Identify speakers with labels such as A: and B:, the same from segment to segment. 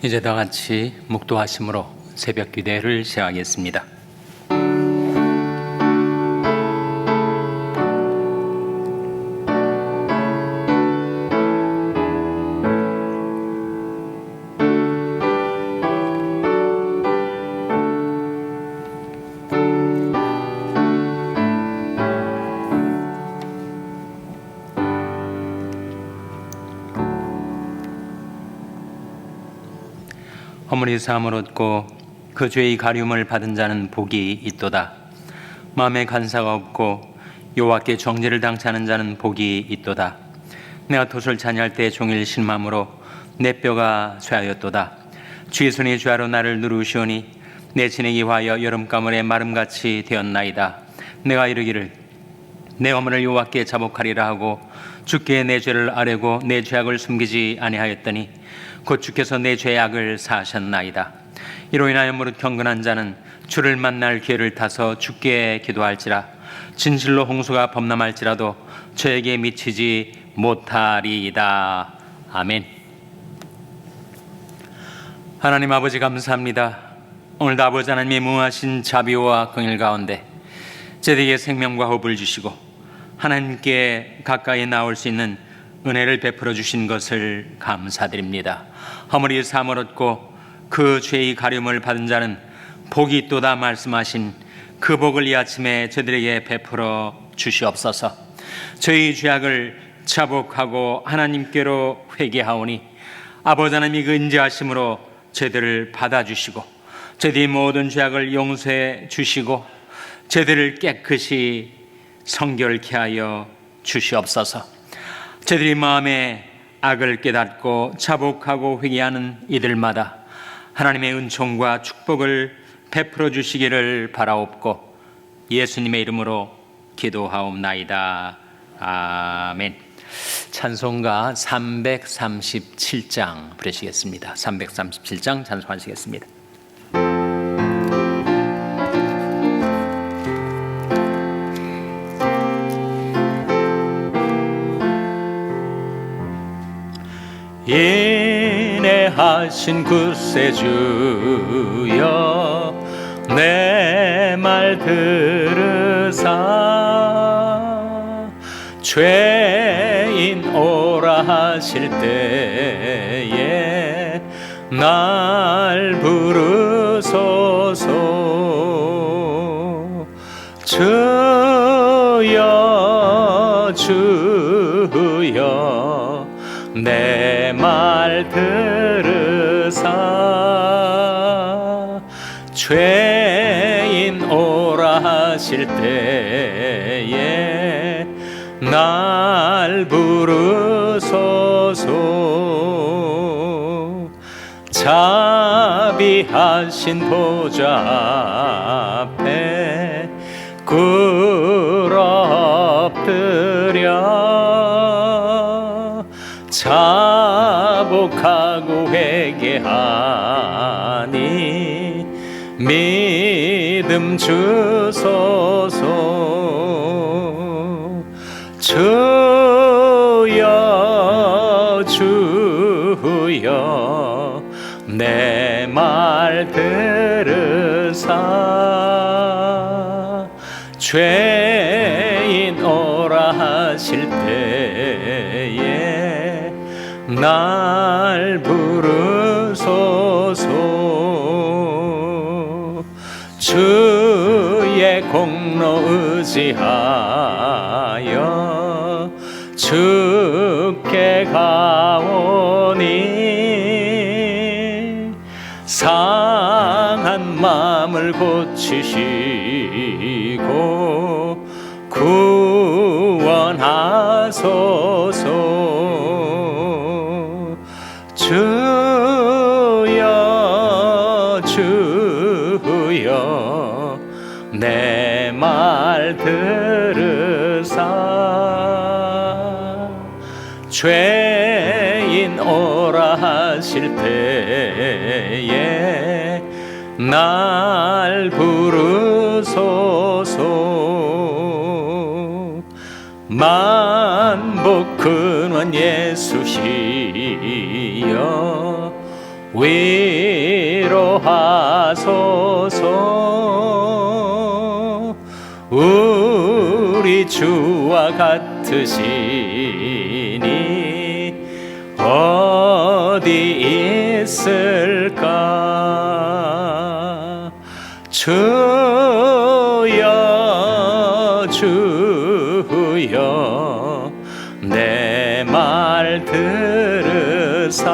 A: 이제 다 같이 묵도하심으로 새벽 기도를 시작하겠습니다. 허물이 사함을 얻고 그 죄의 가리움을 받은 자는 복이 있도다. 마음에 간사가 없고 여호와께 정죄를 당치 않은 자는 복이 있도다. 내가 돛을 찬양할 때 종일 실망으로 내 뼈가 쇠하였도다. 주의 손이 주하로 나를 누르시오니 내 진액이 화하여 여름가물에 마름같이 되었나이다. 내가 이르기를 내 허물을 여호와께 자복하리라 하고 주께 내 죄를 아뢰고 내 죄악을 숨기지 아니하였더니 곧 주께서 내 죄악을 사하셨나이다. 이로 인하여 무릇 경건한 자는 주를 만날 기회를 타서 주께 기도할지라. 진실로 홍수가 범람할지라도 저에게 미치지 못하리이다. 아멘. 하나님 아버지 감사합니다. 오늘도 아버지 하나님의 무하신 자비와 긍휼 가운데 저에게 생명과 호흡을 주시고 하나님께 가까이 나올 수 있는 은혜를 베풀어 주신 것을 감사드립니다. 허물이 사함을 얻고 그 죄의 가림을 받은 자는 복이 있도다 말씀하신 그 복을 이 아침에 저들에게 베풀어 주시옵소서. 저희 죄악을 자복하고 하나님께로 회개하오니 아버지 하나님이 그 인자하심으로 저들을 받아주시고 저들이 모든 죄악을 용서해 주시고 저들을 깨끗이 성결케 하여 주시옵소서. 저들이 마음에 악을 깨닫고 자복하고 회개하는 이들마다 하나님의 은총과 축복을 베풀어 주시기를 바라옵고 예수님의 이름으로 기도하옵나이다. 아멘. 찬송가 337장 부르시겠습니다. 337장 찬송하시겠습니다. 인내하신 구세주여 내 말 들으사 죄인 오라 하실 때에 날 부르소서. 주여 주여 내 말 들으사 죄인 오라 하실 때에 날 부르소서. 자비하신 보좌 앞에 꿇어 엎드려 자복하고 회개하니 믿음 주소서. 주여 주여 내 말 들으사 죄인 오라 하실 때에 날 부르소서. 주의 공로 의지하여 주께 가오니 상한 마음을 고치시고 구원하소서. 주여 주여 내 말 들으사 죄인 오라 하실 때에 날 부르소서. 만복 근원 예수시여 위로하소서. 우리 주와 같으시니 어디 있을까. 주여 주여 내 말 들으사.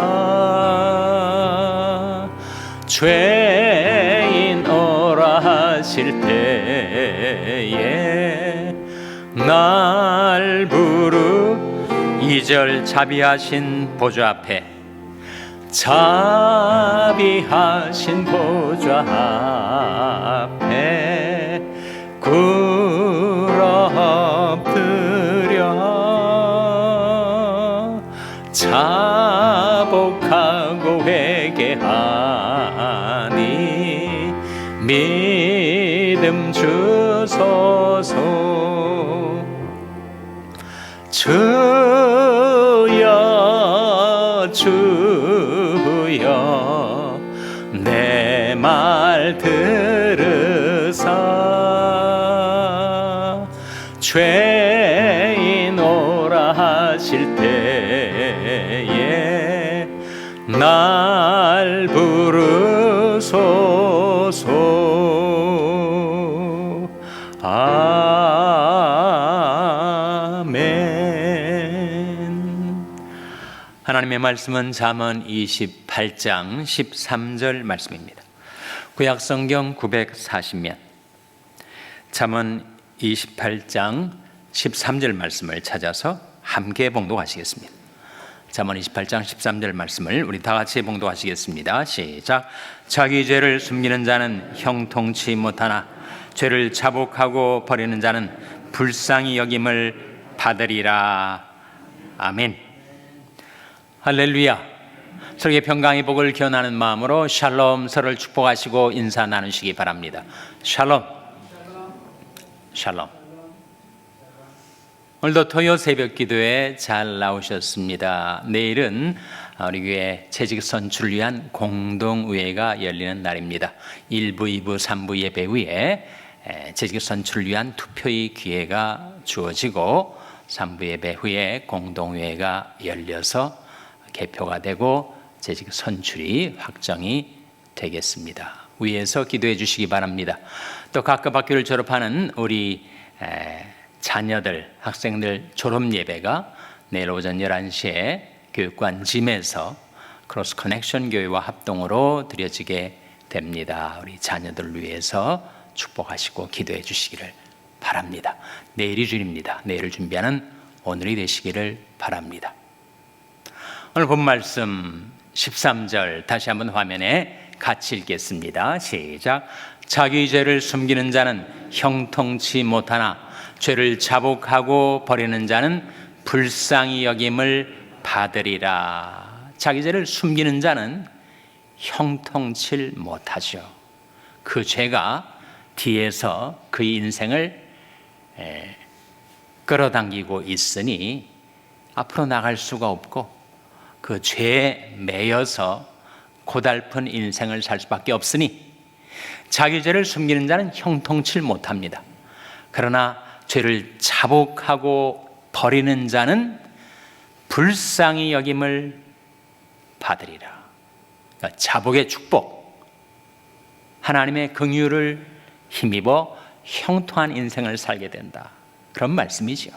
A: 죄인 오라 하실 때에 날 부르. 2절 자비하신 보좌 앞에, 자비하신 보좌 앞에 굴 엎드려 자복하고 회개하니 믿음 주소서. 주여 주여 내 말 들으사. 죄인 오라 하실 때에 날 부르소서. 하나님의 말씀은 잠언 28장 13절 말씀입니다. 구약성경 940면 잠언 28장 13절 말씀을 찾아서 함께 봉독하시겠습니다. 잠언 28장 13절 말씀을 우리 다 같이 봉독하시겠습니다. 시작. 자기 죄를 숨기는 자는 형통치 못하나 죄를 자복하고 버리는 자는 불쌍히 여김을 받으리라. 아멘. 할렐루야. 설계 평강의 복을 기원하는 마음으로 샬롬, 서로를 축복하시고 인사 나누시기 바랍니다. 샬롬. 샬롬. 오늘도 토요 새벽 기도에 잘 나오셨습니다. 내일은 우리 교회 재직 선출을 위한 공동의회가 열리는 날입니다. 1부, 2부, 3부 예배 후에 재직 선출을 위한 투표의 기회가 주어지고 3부 예배 후에 공동의회가 열려서 개표가 되고 재직 선출이 확정이 되겠습니다. 위에서 기도해 주시기 바랍니다. 또 각급 학교를 졸업하는 우리 자녀들, 학생들 졸업 예배가 내일 오전 11시에 교육관 짐에서 크로스 커넥션 교회와 합동으로 드려지게 됩니다. 우리 자녀들을 위해서 축복하시고 기도해 주시기를 바랍니다. 내일이 주일입니다. 내일을 준비하는 오늘이 되시기를 바랍니다. 오늘 본 말씀 13절 다시 한번 화면에 같이 읽겠습니다. 시작. 자기 죄를 숨기는 자는 형통치 못하나 죄를 자복하고 버리는 자는 불쌍히 여김을 받으리라. 자기 죄를 숨기는 자는 형통치 못하죠. 그 죄가 뒤에서 그의 인생을 끌어당기고 있으니 앞으로 나갈 수가 없고 그 죄에 매여서 고달픈 인생을 살 수밖에 없으니 자기 죄를 숨기는 자는 형통치 못합니다. 그러나 죄를 자복하고 버리는 자는 불쌍히 여김을 받으리라. 그러니까 자복의 축복, 하나님의 긍휼을 힘입어 형통한 인생을 살게 된다. 그런 말씀이죠.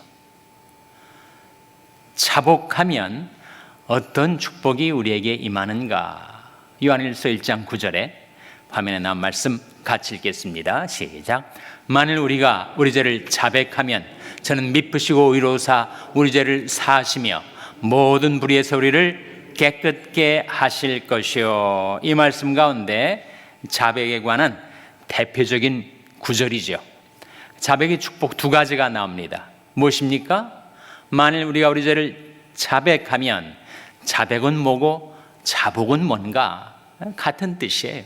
A: 자복하면 어떤 축복이 우리에게 임하는가? 요한일서 1장 9절에 화면에 나온 말씀 같이 읽겠습니다. 시작. 만일 우리가 우리 죄를 자백하면 저는 미쁘시고 의로우사 우리 죄를 사하시며 모든 불의에서 우리를 깨끗게 하실 것이요. 이 말씀 가운데 자백에 관한 대표적인 구절이죠. 자백의 축복 두 가지가 나옵니다. 무엇입니까? 만일 우리가 우리 죄를 자백하면, 자백은 뭐고 자복은 뭔가? 같은 뜻이에요.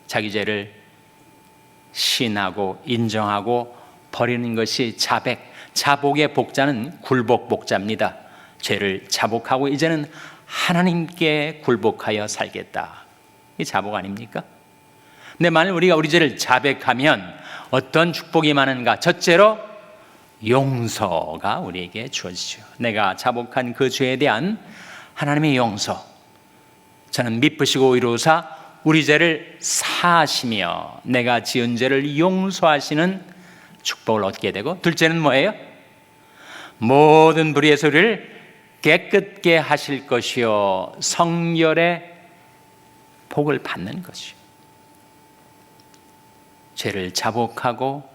A: 자기 죄를 신하고 인정하고 버리는 것이 자백. 자복의 복자는 굴복 복자입니다. 죄를 자복하고 이제는 하나님께 굴복하여 살겠다. 이 자복 아닙니까? 근데 만일 우리가 우리 죄를 자백하면 어떤 축복이 많은가? 첫째로 용서가 우리에게 주어지죠. 내가 자복한 그 죄에 대한 하나님의 용서, 저는 미쁘시고 의로우사 우리 죄를 사하시며 내가 지은 죄를 용서하시는 축복을 얻게 되고, 둘째는 뭐예요? 모든 불의의 소리를 깨끗게 하실 것이요 성결의 복을 받는 것이요. 죄를 자복하고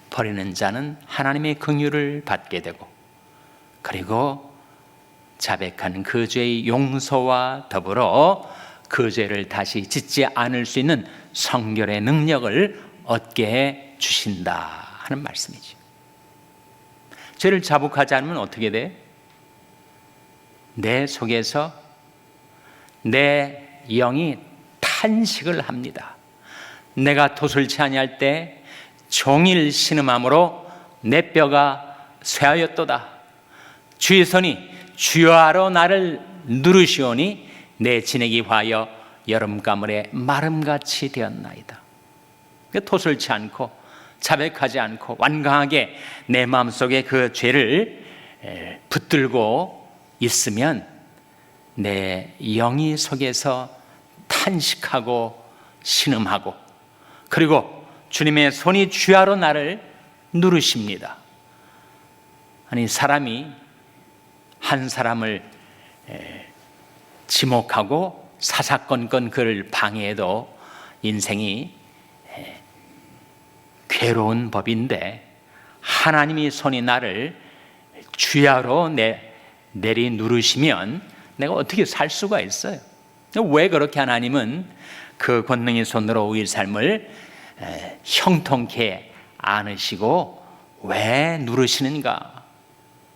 A: 버리는 자는 하나님의 긍휼을 받게 되고, 그리고 자백한 그 죄의 용서와 더불어 그 죄를 다시 짓지 않을 수 있는 성결의 능력을 얻게 해 주신다 하는 말씀이죠. 죄를 자복하지 않으면 어떻게 돼? 내 속에서 내 영이 탄식을 합니다. 내가 도술치 아니할 때 종일 신음함으로 내 뼈가 쇠하였도다. 주의 손이 주여하러 나를 누르시오니 내 진액이 화하여 여름가물에 마름같이 되었나이다. 도술치 않고 자백하지 않고 완강하게 내 마음속에 그 죄를 붙들고 있으면 내 영이 속에서 탄식하고 신음하고, 그리고 주님의 손이 주야로 나를 누르십니다. 아니, 사람이 한 사람을 지목하고 사사건건 그를 방해해도 인생이 괴로운 법인데, 하나님이 손이 나를 주야로 내리 누르시면 내가 어떻게 살 수가 있어요? 왜 그렇게 하나님은 그 권능의 손으로 우리 삶을 형통케 안으시고 왜 누르시는가?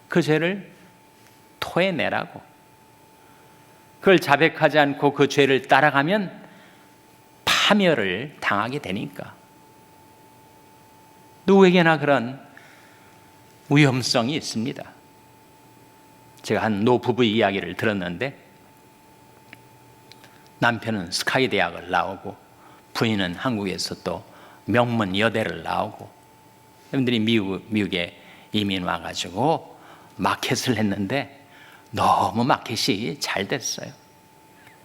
A: 그 죄를 토해내라고. 그걸 자백하지 않고 그 죄를 따라가면 파멸을 당하게 되니까. 누구에게나 그런 위험성이 있습니다. 제가 한 노부부 이야기를 들었는데, 남편은 스카이 대학을 나오고 부인은 한국에서 또 명문 여대를 나오고, 여러분들이 미국에 이민 와가지고 마켓을 했는데 너무 마켓이 잘 됐어요.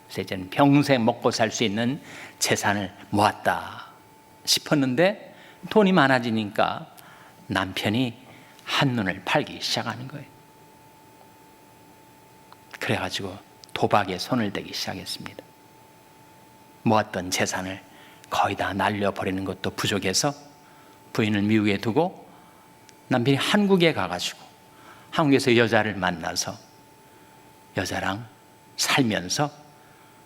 A: 그래서 이제는 평생 먹고 살 수 있는 재산을 모았다 싶었는데, 돈이 많아지니까 남편이 한눈을 팔기 시작하는 거예요. 그래가지고 도박에 손을 대기 시작했습니다. 모았던 재산을 거의 다 날려버리는 것도 부족해서 부인을 미국에 두고 남편이 한국에 가가지고 한국에서 여자를 만나서 여자랑 살면서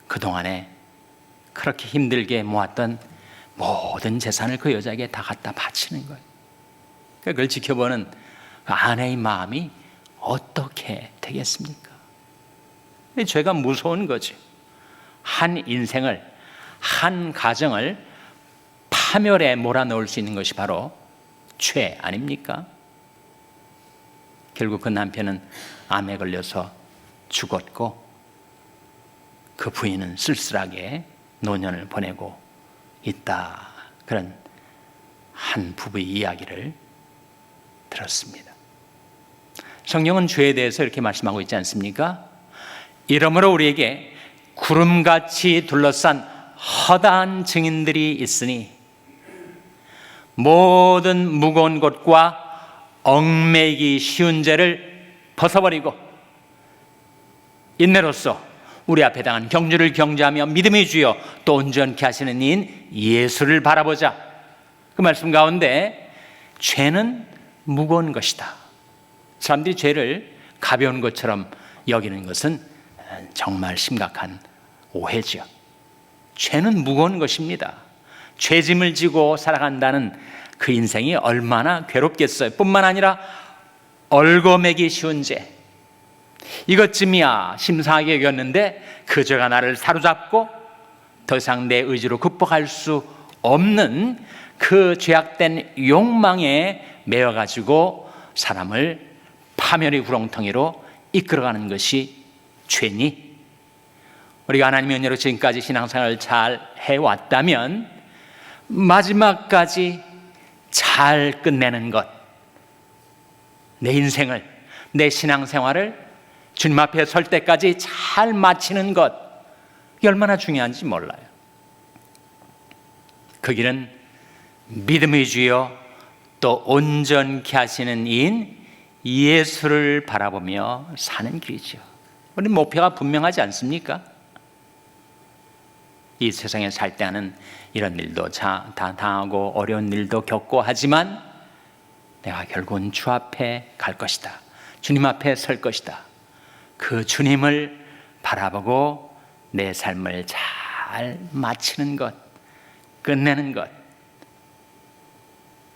A: 그동안에 그렇게 힘들게 모았던 모든 재산을 그 여자에게 다 갖다 바치는 거예요. 그걸 지켜보는 그 아내의 마음이 어떻게 되겠습니까? 죄가 무서운 거죠. 한 인생을, 한 가정을 파멸에 몰아넣을 수 있는 것이 바로 죄 아닙니까? 결국 그 남편은 암에 걸려서 죽었고, 그 부인은 쓸쓸하게 노년을 보내고 있다. 그런 한 부부의 이야기를 들었습니다. 성경은 죄에 대해서 이렇게 말씀하고 있지 않습니까? 이러므로 우리에게 구름같이 둘러싼 허다한 증인들이 있으니 모든 무거운 것과 얽매이기 쉬운 죄를 벗어버리고 인내로써 우리 앞에 당한 경주를 경주하며 믿음의 주여 또 온전케 하시는 이인 예수를 바라보자. 그 말씀 가운데 죄는 무거운 것이다. 사람들이 죄를 가벼운 것처럼 여기는 것은 정말 심각한 오해죠. 죄는 무거운 것입니다. 죄짐을 지고 살아간다는 그 인생이 얼마나 괴롭겠어요. 뿐만 아니라 얽어매기 쉬운 죄, 이것쯤이야 심상하게 여겼는데 그 죄가 나를 사로잡고 더 이상 내 의지로 극복할 수 없는 그 죄악된 욕망에 매여가지고 사람을 파멸의 구렁텅이로 이끌어가는 것이 죄니 우리가 하나님의 은혜로 지금까지 신앙생활을 잘 해왔다면 마지막까지 잘 끝내는 것, 내 인생을, 내 신앙생활을 주님 앞에 설 때까지 잘 마치는 것, 이게 얼마나 중요한지 몰라요. 그 길은 믿음의 주여 또 온전케 하시는 이인 예수를 바라보며 사는 길이죠. 우리 목표가 분명하지 않습니까? 이 세상에 살 때는 이런 일도 다 당하고 어려운 일도 겪고 하지만 내가 결국은 주 앞에 갈 것이다. 주님 앞에 설 것이다. 그 주님을 바라보고 내 삶을 잘 마치는 것, 끝내는 것.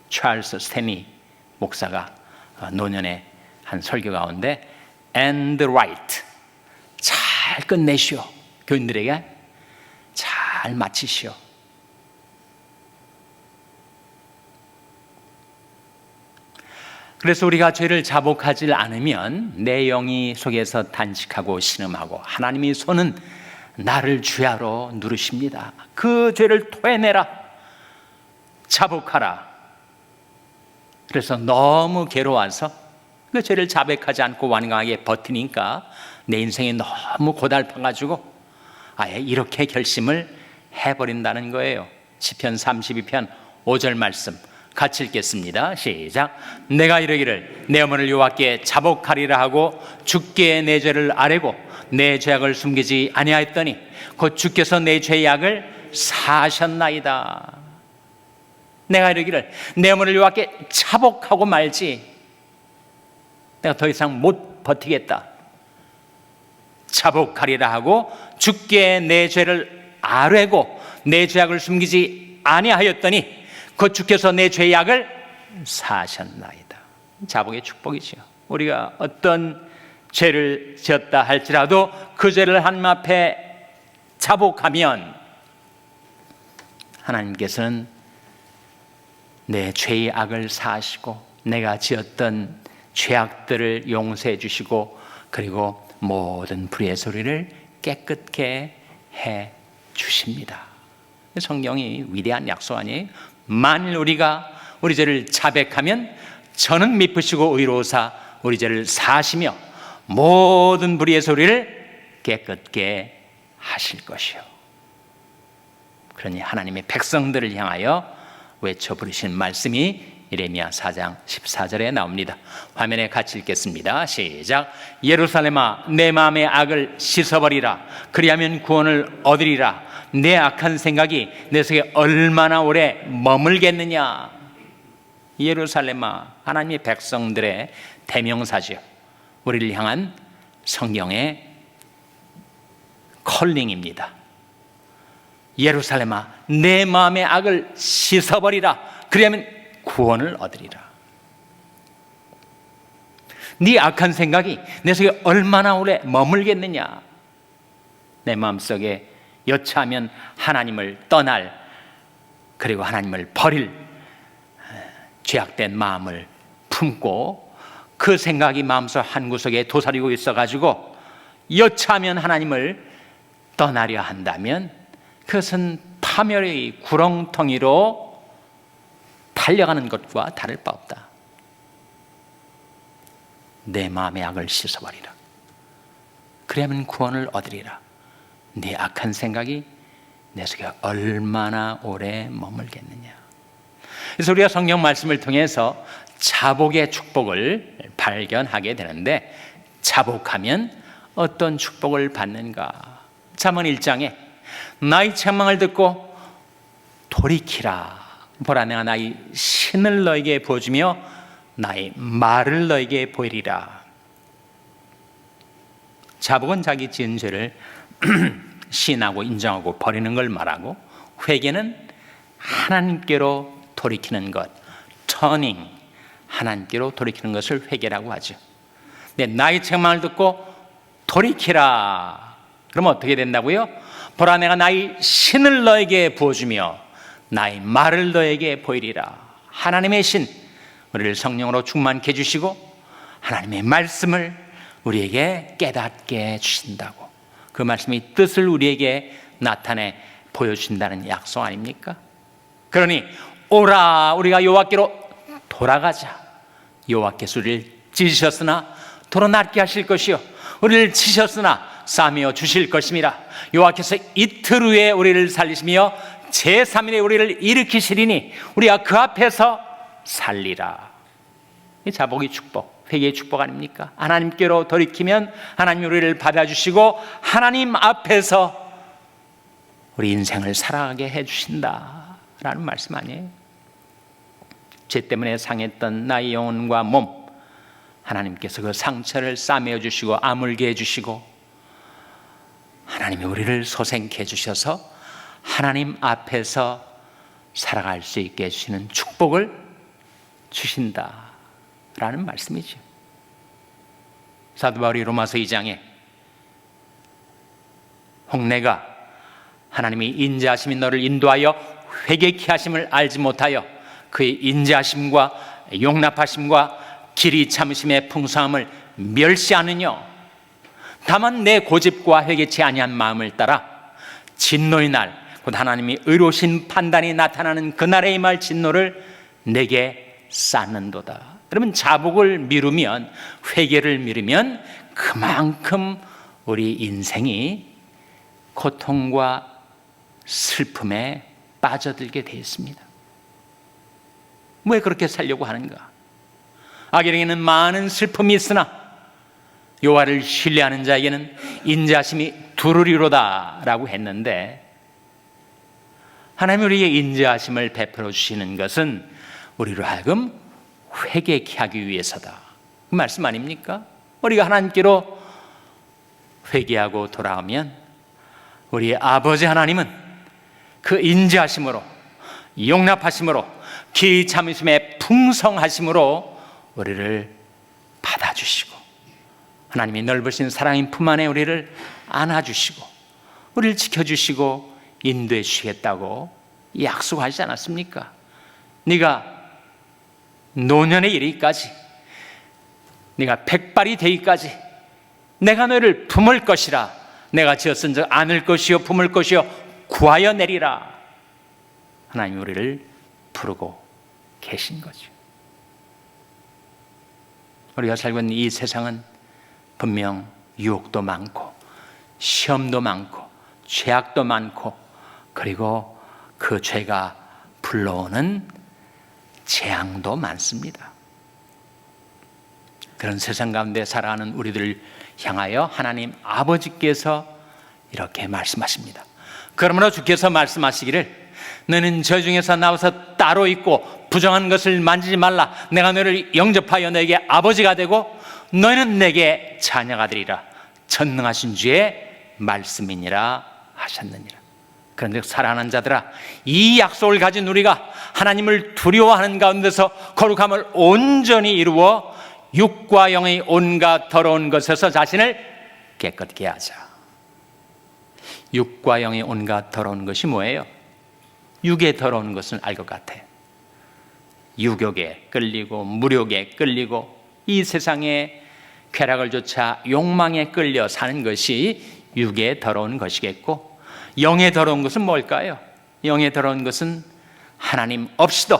A: 찰스 스탠리 목사가 노년에 한 설교 가운데 end right, 잘 끝내시오. 교인들에게 잘 마치시오. 그래서 우리가 죄를 자복하지 않으면 내 영이 속에서 단식하고 신음하고 하나님의 손은 나를 주야로 누르십니다. 그 죄를 토해내라, 자복하라. 그래서 너무 괴로워서 그 죄를 자백하지 않고 완강하게 버티니까 내 인생이 너무 고달파가지고 아예 이렇게 결심을 해버린다는 거예요. 시편 32편 5절 말씀 같이 읽겠습니다. 시작. 내가 이르기를 내 어머니를 여호와께 자복하리라 하고 주께 내 죄를 아뢰고 내 죄악을 숨기지 아니하였더니 곧 주께서 내 죄악을 사하셨나이다. 내가 이르기를 내 어머니를 여호와께 자복하고 말지, 내가 더 이상 못 버티겠다. 자복하리라 하고 주께 내 죄를 아뢰고 내 죄악을 숨기지 아니하였더니 그 주께서 내 죄악을 사하셨나이다. 자복의 축복이죠. 우리가 어떤 죄를 지었다 할지라도 그 죄를 하나님 앞에 자복하면 하나님께서는 내 죄의 악을 사하시고 내가 지었던 죄악들을 용서해 주시고 그리고 모든 불의의 소리를 깨끗게 해 주십니다. 성경이 위대한 약속 아니에요? 만일 우리가 우리 죄를 자백하면 저는 미쁘시고 의로우사 우리 죄를 사하시며 모든 불의의 소리를 깨끗게 하실 것이요. 그러니 하나님의 백성들을 향하여 외쳐 부르신 말씀이 예레미야 4장 14절에 나옵니다. 화면에 같이 읽겠습니다. 시작. 예루살렘아 내 마음의 악을 씻어버리라. 그리하면 구원을 얻으리라. 내 악한 생각이 내 속에 얼마나 오래 머물겠느냐. 예루살렘아, 하나님의 백성들의 대명사죠. 우리를 향한 성경의 컬링입니다. 예루살렘아 내 마음의 악을 씻어버리라. 그리하면 구원을 얻으리라. 네 악한 생각이 내 속에 얼마나 오래 머물겠느냐. 내 마음속에 여차하면 하나님을 떠날, 그리고 하나님을 버릴 죄악된 마음을 품고 그 생각이 마음속 한구석에 도사리고 있어가지고 여차하면 하나님을 떠나려 한다면 그것은 파멸의 구렁텅이로 달려가는 것과 다를 바 없다. 내 마음의 악을 씻어버리라. 그러면 구원을 얻으리라. 네 악한 생각이 내 속에 얼마나 오래 머물겠느냐. 그래서 우리가 성경 말씀을 통해서 자복의 축복을 발견하게 되는데, 자복하면 어떤 축복을 받는가? 잠언 1장에 나의 책망을 듣고 돌이키라. 보라, 내가 나의 신을 너에게 보여주며 나의 말을 너에게 보이리라. 자복은 자기 지은 죄를 시인하고 인정하고 버리는 걸 말하고, 회개는 하나님께로 돌이키는 것, 터닝, 하나님께로 돌이키는 것을 회개라고 하죠. 근데 나의 책망을 듣고 돌이키라. 그러면 어떻게 된다고요? 보라, 내가 나의 신을 너에게 부어주며 나의 말을 너에게 보이리라. 하나님의 신, 우리를 성령으로 충만케 해주시고 하나님의 말씀을 우리에게 깨닫게 해주신다고. 그 말씀이 뜻을 우리에게 나타내 보여준다는 약속 아닙니까? 그러니 오라, 우리가 여호와께로 돌아가자. 여호와께서 우리를 찢으셨으나 도로 낫게 하실 것이요 우리를 치셨으나 싸매어 주실 것임이라. 여호와께서 이틀 후에 우리를 살리시며 제3일에 우리를 일으키시리니 우리가 그 앞에서 살리라. 이 자복의 축복, 회개의 축복 아닙니까? 하나님께로 돌이키면 하나님 우리를 받아주시고 하나님 앞에서 우리 인생을 살아가게 해주신다라는 말씀 아니에요? 죄 때문에 상했던 나의 영혼과 몸, 하나님께서 그 상처를 싸매어 주시고 아물게 해주시고 하나님이 우리를 소생케 해주셔서 하나님 앞에서 살아갈 수 있게 해주시는 축복을 주신다라는 말씀이죠. 사도 바울이 로마서 2장에 홍내가 하나님이 인자하심이 너를 인도하여 회개케 하심을 알지 못하여 그의 인자하심과 용납하심과 길이 참으심의 풍성함을 멸시하느뇨. 다만 내 고집과 회개치 아니한 마음을 따라 진노의 날, 곧 하나님이 의로우신 판단이 나타나는 그날에 임할 진노를 내게 쌓는도다. 여러분, 자복을 미루면, 회개를 미루면 그만큼 우리 인생이 고통과 슬픔에 빠져들게 되어 있습니다. 왜 그렇게 살려고 하는가? 악인에게는 많은 슬픔이 있으나 여호와를 신뢰하는 자에게는 인자하심이 두루리로다 라고 했는데, 하나님이 우리에게 인자하심을 베풀어 주시는 것은 우리로 하여금 회개케 하기 위해서다, 그 말씀 아닙니까? 우리가 하나님께로 회개하고 돌아오면 우리의 아버지 하나님은 그 인자하심으로, 용납하심으로, 기 참으심의 풍성하심으로 우리를 받아주시고 하나님이 넓으신 사랑의 품 안에 우리를 안아주시고 우리를 지켜주시고 인도해 주시겠다고 약속하지 않았습니까? 네가 노년에 이르기까지, 네가 백발이 되기까지 내가 너를 품을 것이라. 내가 지었은 즉 안을 것이요 품을 것이요 구하여 내리라. 하나님이 우리를 부르고 계신 거죠. 우리가 살고 있는 이 세상은 분명 유혹도 많고 시험도 많고 죄악도 많고, 그리고 그 죄가 불러오는 재앙도 많습니다. 그런 세상 가운데 살아가는 우리들을 향하여 하나님 아버지께서 이렇게 말씀하십니다. 그러므로 주께서 말씀하시기를 너는 저 중에서 나와서 따로 있고 부정한 것을 만지지 말라. 내가 너를 영접하여 너에게 아버지가 되고 너희는 내게 자녀가 되리라. 전능하신 주의 말씀이니라 하셨느니라. 그런즉 사랑하는 자들아, 이 약속을 가진 우리가 하나님을 두려워하는 가운데서 거룩함을 온전히 이루어 육과 영의 온갖 더러운 것에서 자신을 깨끗게 하자. 육과 영의 온갖 더러운 것이 뭐예요? 육의 더러운 것은 알 것 같아요. 유욕에 끌리고 무욕에 끌리고 이 세상의 쾌락을 좇아 욕망에 끌려 사는 것이 육의 더러운 것이겠고, 영의 더러운 것은 뭘까요? 영의 더러운 것은 하나님 없이도,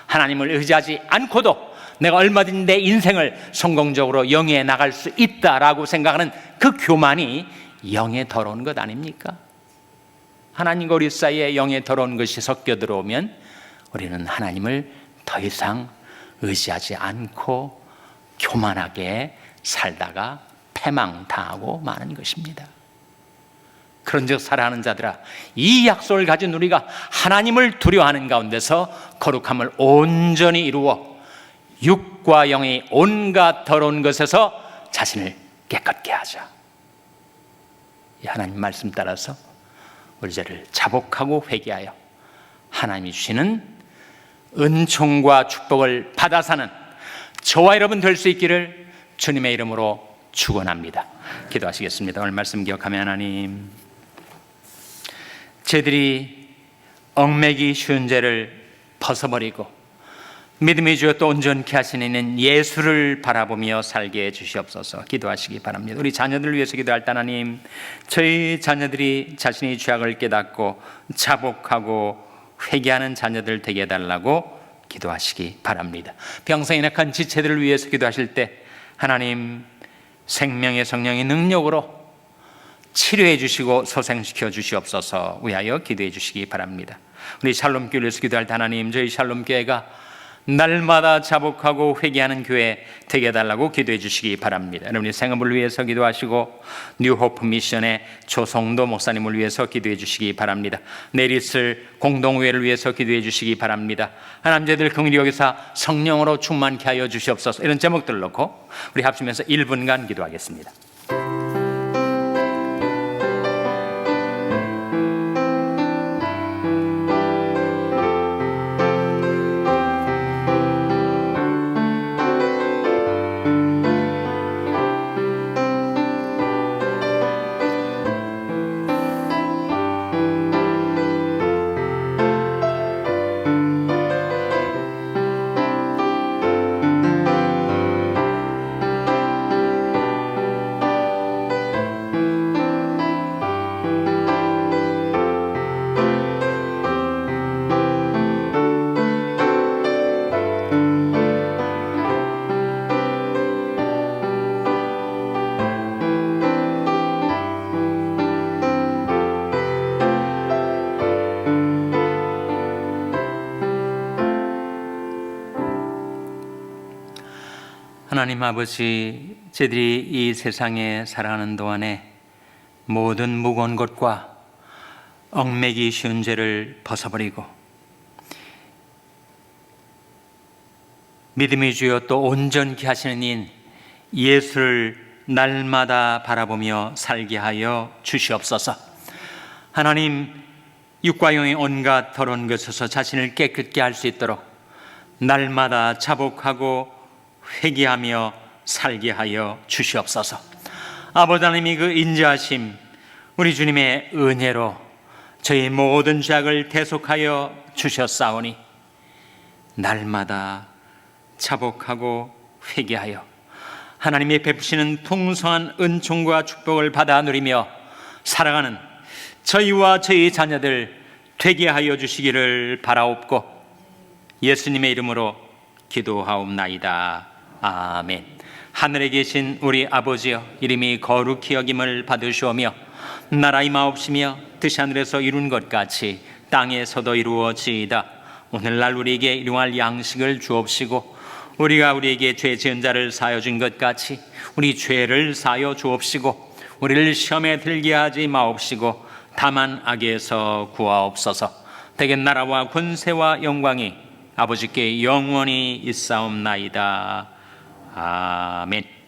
A: 하나님을 의지하지 않고도 내가 얼마든지 내 인생을 성공적으로 영위해 나갈 수 있다라고 생각하는 그 교만이 영의 더러운 것 아닙니까? 하나님과 우리 사이에 영의 더러운 것이 섞여 들어오면 우리는 하나님을 더 이상 의지하지 않고 교만하게 살다가 패망당하고 마는 것입니다. 그런즉 사랑하는 자들아, 이 약속을 가진 우리가 하나님을 두려워하는 가운데서 거룩함을 온전히 이루어 육과 영의 온갖 더러운 것에서 자신을 깨끗게 하자. 이 하나님 말씀 따라서 우리 죄를 자복하고 회개하여 하나님이 주시는 은총과 축복을 받아 사는 저와 여러분 될 수 있기를 주님의 이름으로 축원합니다. 기도하시겠습니다. 오늘 말씀 기억하며 하나님, 죄들이 얽매기 쉬운 죄를 벗어버리고 믿음의 주여 또 온전케 하시는 이는 예수를 바라보며 살게 해주시옵소서. 기도하시기 바랍니다. 우리 자녀들을 위해서 기도할 때 하나님, 저희 자녀들이 자신의 죄악을 깨닫고 자복하고 회개하는 자녀들 되게 해달라고 기도하시기 바랍니다. 병상에 약한 지체들을 위해서 기도하실 때 하나님, 생명의 성령의 능력으로 치료해 주시고 소생시켜 주시옵소서 위하여 기도해 주시기 바랍니다. 우리 샬롬교회를 위해서 기도할 때 하나님, 저희 샬롬교회가 날마다 자복하고 회개하는 교회 되게 해달라고 기도해 주시기 바랍니다. 여러분의 생업을 위해서 기도하시고 뉴호프 미션의 조성도 목사님을 위해서 기도해 주시기 바랍니다. 내일 있을 공동회를 위해서 기도해 주시기 바랍니다. 하나님, 저희들 긍휼히 여기서 성령으로 충만케 하여 주시옵소서. 이런 제목들을 놓고 우리 합심해서 1분간 기도하겠습니다. 하나님 아버지, 저희들이 이 세상에 살아가는 동안에 모든 무거운 것과 얽매기 쉬운 죄를 벗어버리고 믿음의 주여 또 온전케 하시는 인 예수를 날마다 바라보며 살게 하여 주시옵소서. 하나님, 육과 영의 온갖 더러운 것에서 자신을 깨끗게 할 수 있도록 날마다 자복하고 회개하며 살게 하여 주시옵소서. 아버지 하나님이 그 인자하심, 우리 주님의 은혜로 저희 모든 죄악을 대속하여 주셨사오니 날마다 자복하고 회개하여 하나님이 베푸시는 풍성한 은총과 축복을 받아 누리며 살아가는 저희와 저희 자녀들 되게 하여 주시기를 바라옵고 예수님의 이름으로 기도하옵나이다. 아멘. 하늘에 계신 우리 아버지여, 이름이 거룩히 여김을 받으시오며 나라 임하옵시며 뜻이 하늘에서 이룬 것 같이 땅에서도 이루어지이다. 오늘날 우리에게 일용할 양식을 주옵시고 우리가 우리에게 죄 지은 자를 사하여 준 것 같이 우리 죄를 사하여 주옵시고 우리를 시험에 들게 하지 마옵시고 다만 악에서 구하옵소서. 대개 나라와 권세와 영광이 아버지께 영원히 있사옵나이다. 아멘.